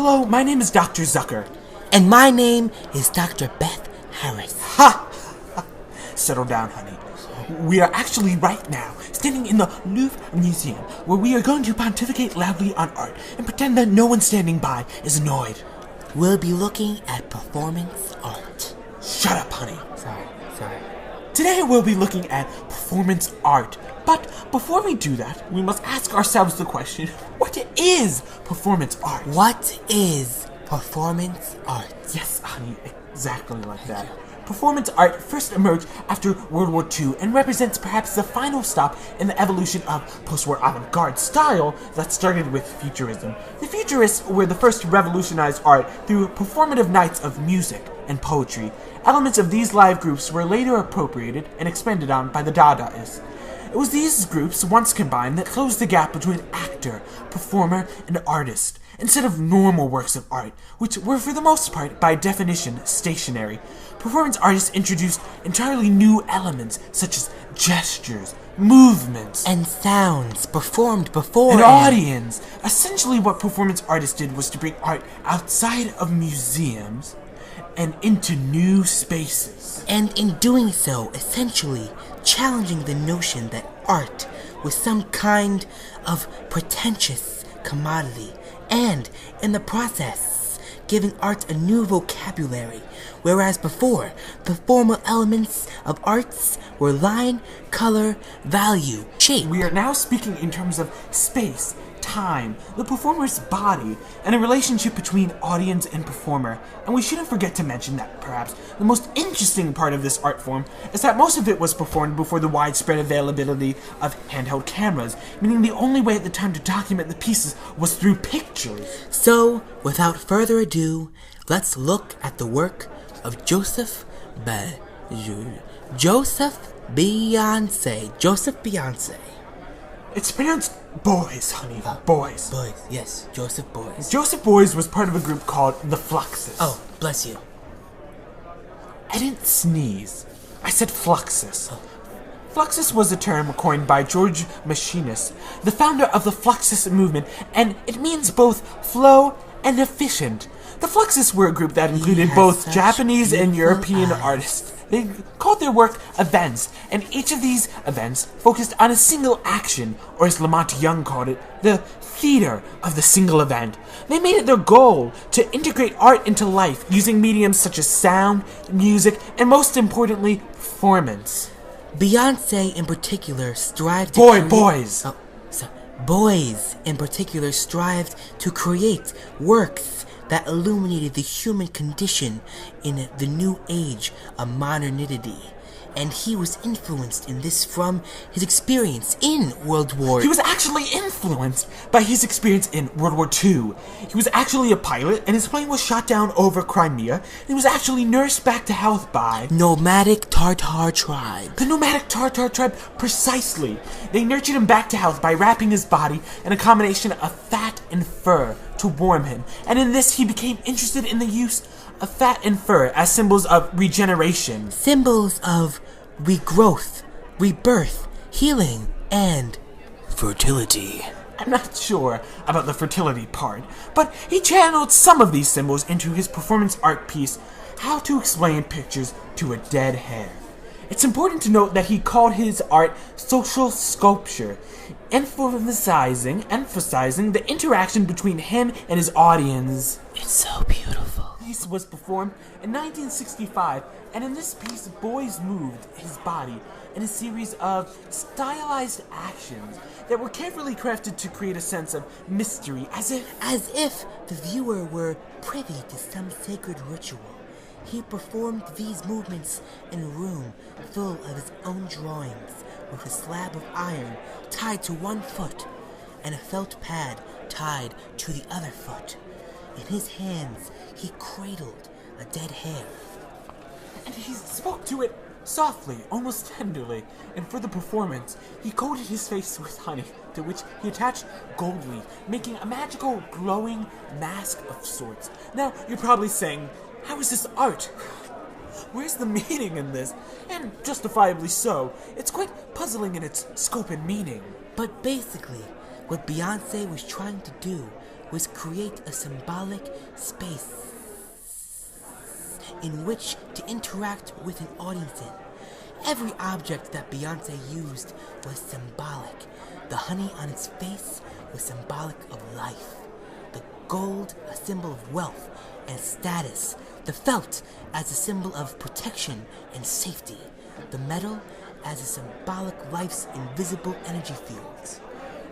Hello, my name is Dr. Zucker. And my name is Dr. Beth Harris. Ha! Settle down, honey. We are actually right now standing in the Louvre Museum, where we are going to pontificate loudly on art and pretend that no one standing by is annoyed. We'll be looking at performance art. Shut up, honey. Sorry. Today we'll be looking at performance art. But before we do that, we must ask ourselves the question, what is performance art? What is performance art? Yes, honey, exactly like that. Performance art first emerged after World War II and represents perhaps the final stop in the evolution of post-war avant-garde style that started with Futurism. The Futurists were the first to revolutionize art through performative nights of music and poetry. Elements of these live groups were later appropriated and expanded on by the Dadaists. It was these groups, once combined, that closed the gap between actor, performer, and artist, instead of normal works of art, which were for the most part, by definition, stationary. Performance artists introduced entirely new elements, such as gestures, movements, and sounds performed before an audience. Essentially, what performance artists did was to bring art outside of museums and into new spaces. And in doing so, essentially challenging the notion that art was some kind of pretentious commodity, and in the process, giving art a new vocabulary, whereas before, the formal elements of arts were line, color, value, shape. We are now speaking in terms of space, time, the performer's body, and a relationship between audience and performer. And we shouldn't forget to mention that perhaps the most interesting part of this art form is that most of it was performed before the widespread availability of handheld cameras, meaning the only way at the time to document the pieces was through pictures. So, without further ado, let's look at the work of Joseph Beyonce. It's pronounced Beuys, honey. Beuys. Beuys, yes, Joseph Beuys. Joseph Beuys was part of a group called the Fluxus. Oh, bless you. I didn't sneeze. I said Fluxus. Fluxus was a term coined by George Machinus, the founder of the Fluxus movement, and it means both flow and efficient. The Fluxus were a group that included both Japanese and European artists. They called their work events, and each of these events focused on a single action, or as Lamont Young called it, the theater of the single event. They made it their goal to integrate art into life using mediums such as sound, music, and most importantly, performance. Beyonce in particular strived to Beuys in particular strived to create works that illuminated the human condition in the new age of modernity. And he was influenced in this from his experience in World War. He was actually influenced by his experience in World War II. He was actually a pilot, and his plane was shot down over Crimea, and he was actually nursed back to health by nomadic Tartar tribe. The nomadic Tartar tribe, precisely. They nurtured him back to health by wrapping his body in a combination of fat and fur to warm him, and in this he became interested in the use of fat and fur as symbols of regeneration. Symbols of regrowth, rebirth, healing, and fertility. I'm not sure about the fertility part, but he channeled some of these symbols into his performance art piece, How to Explain Pictures to a Dead Hair. It's important to note that he called his art social sculpture, emphasizing the interaction between him and his audience. It's so beautiful. Piece was performed in 1965, and in this piece, Beuys moved his body in a series of stylized actions that were carefully crafted to create a sense of mystery, as if the viewer were privy to some sacred ritual. He performed these movements in a room full of his own drawings, with a slab of iron tied to one foot and a felt pad tied to the other foot. In his hands, he cradled a dead hare. And he spoke to it softly, almost tenderly, and for the performance, he coated his face with honey, to which he attached gold leaf, making a magical, glowing mask of sorts. Now, you're probably saying, how is this art? Where's the meaning in this? And justifiably so. It's quite puzzling in its scope and meaning. But basically, what Beyonce was trying to do was create a symbolic space in which to interact with an audience in. Every object that Beyonce used was symbolic. The honey on its face was symbolic of life. The gold, a symbol of wealth and status. The felt as a symbol of protection and safety. The metal as a symbolic life's invisible energy fields.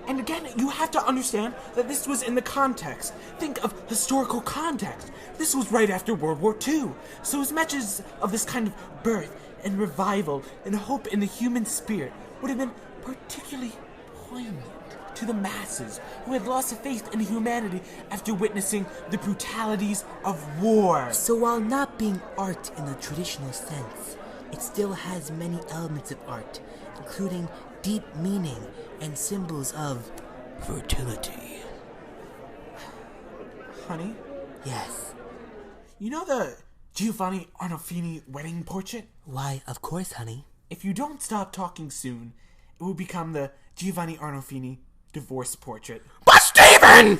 And again, you have to understand that this was in the context. Think of historical context. This was right after World War II. So as much as of this kind of birth and revival and hope in the human spirit would have been particularly poignant to the masses who had lost faith in humanity after witnessing the brutalities of war. So while not being art in the traditional sense, it still has many elements of art, including deep meaning and symbols of fertility. Honey? Yes. You know the Giovanni Arnolfini wedding portrait? Why, of course, honey. If you don't stop talking soon, it will become the Giovanni Arnolfini divorce portrait. But Stephen!